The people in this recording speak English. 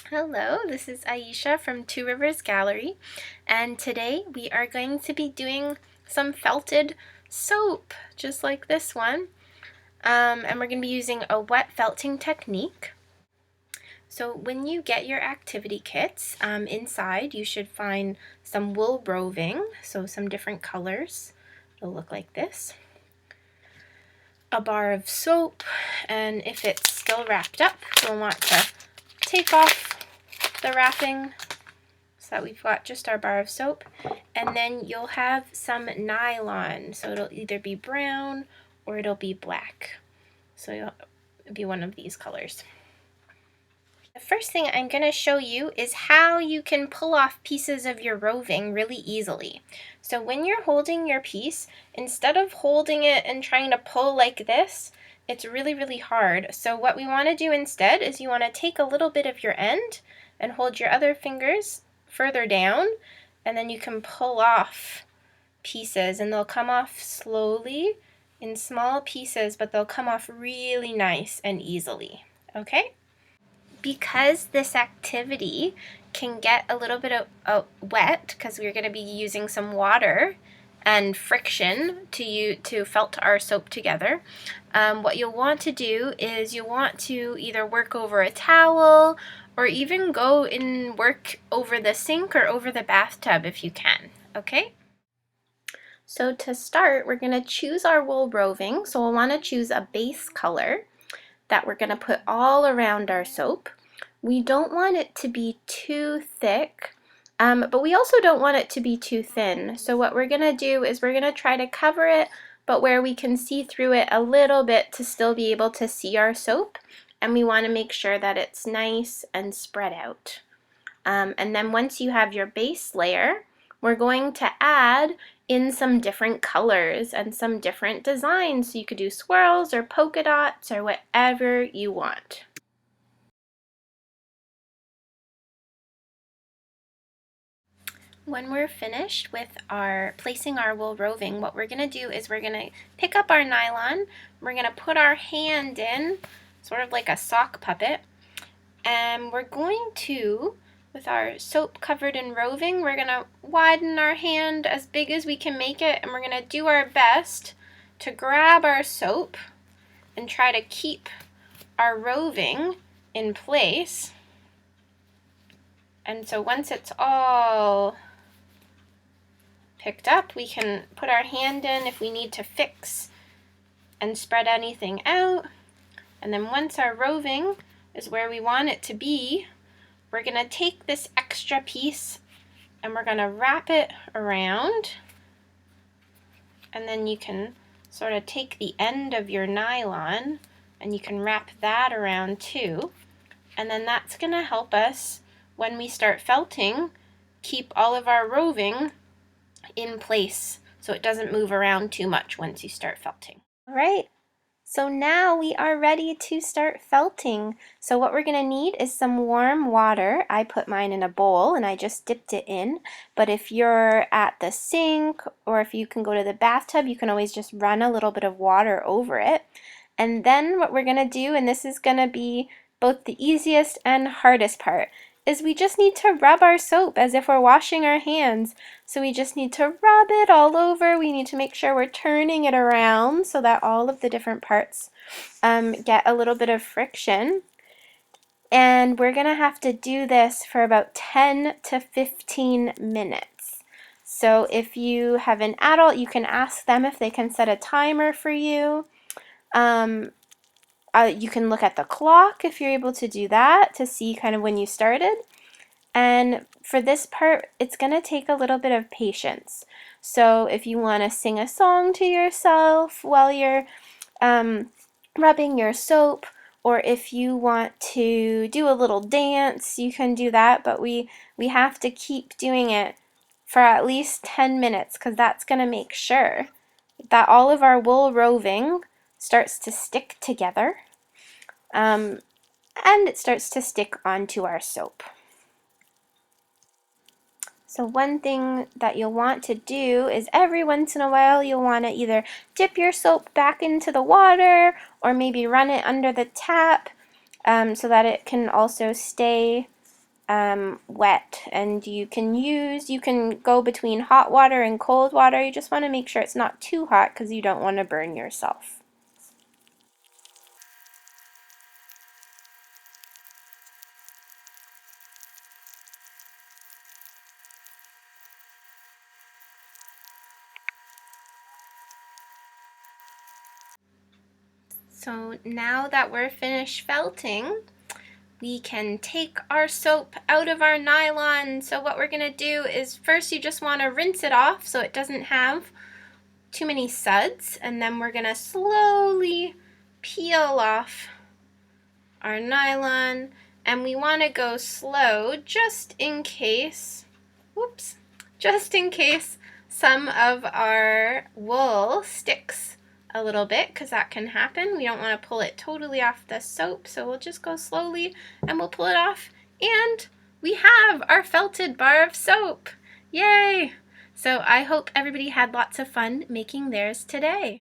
Hello, this is Aisha from Two Rivers Gallery, and today we are going to be doing some felted soap, just like this one. And we're going to be using a wet felting technique. So when you get your activity kits, inside you should find some wool roving, so some different colors. It'll look like this. A bar of soap, and if it's still wrapped up, you'll want to take off the wrapping so that we've got just our bar of soap, and then you'll have some nylon, so it'll either be brown or it'll be black, so it'll be one of these colors. The first thing I'm going to show you is how you can pull off pieces of your roving really easily. So when you're holding your piece, instead of holding it and trying to pull like this, it's really hard. So what we want to do instead is you want to take a little bit of your end and hold your other fingers further down, and then you can pull off pieces, and they'll come off slowly in small pieces, but they'll come off really nice and easily. Okay? Because this activity can get a little bit of wet, because we're going to be using some water and friction to felt our soap together, what you'll want to do is you'll want to either work over a towel or even go and work over the sink or over the bathtub if you can, okay? So to start, we're going to choose our wool roving. So we'll want to choose a base color that we're going to put all around our soap. We don't want it to be too thick, but we also don't want it to be too thin. So what we're going to do is we're going to try to cover it, but where we can see through it a little bit to still be able to see our soap. And we want to make sure that it's nice and spread out. And then once you have your base layer, we're going to add in some different colors and some different designs. So you could do swirls or polka dots or whatever you want. When we're finished with placing our wool roving, what we're going to do is we're going to pick up our nylon, we're going to put our hand in, sort of like a sock puppet, and we're going to, with our soap covered in roving, we're going to widen our hand as big as we can make it, and we're going to do our best to grab our soap and try to keep our roving in place. And so once it's all picked up, we can put our hand in if we need to fix and spread anything out. And then once our roving is where we want it to be, we're going to take this extra piece and we're going to wrap it around, and then you can sort of take the end of your nylon and you can wrap that around too, and then that's going to help us when we start felting keep all of our roving in place so it doesn't move around too much once you start felting. All right, so now we are ready to start felting. So what we're going to need is some warm water. I put mine in a bowl and I just dipped it in, but if you're at the sink or if you can go to the bathtub, you can always just run a little bit of water over it. And then what we're going to do, and this is going to be both the easiest and hardest part, is we just need to rub our soap as if we're washing our hands. So we just need to rub it all over. We need to make sure we're turning it around so that all of the different parts get a little bit of friction. And we're going to have to do this for about 10 to 15 minutes. So if you have an adult, you can ask them if they can set a timer for you. You can look at the clock if you're able to do that to see kind of when you started. And for this part, it's going to take a little bit of patience. So if you want to sing a song to yourself while you're rubbing your soap, or if you want to do a little dance, you can do that, but we have to keep doing it for at least 10 minutes because that's going to make sure that all of our wool roving starts to stick together, and it starts to stick onto our soap. So one thing that you'll want to do is every once in a while you'll want to either dip your soap back into the water or maybe run it under the tap so that it can also stay wet, and you can go between hot water and cold water. You just want to make sure it's not too hot because you don't want to burn yourself. So now that we're finished felting, we can take our soap out of our nylon. So what we're gonna do is first you just wanna rinse it off so it doesn't have too many suds, and then we're gonna slowly peel off our nylon, and we wanna go slow just in case, just in case some of our wool sticks a little bit, because that can happen. We don't want to pull it totally off the soap, so we'll just go slowly and we'll pull it off, and we have our felted bar of soap. Yay! So I hope everybody had lots of fun making theirs today.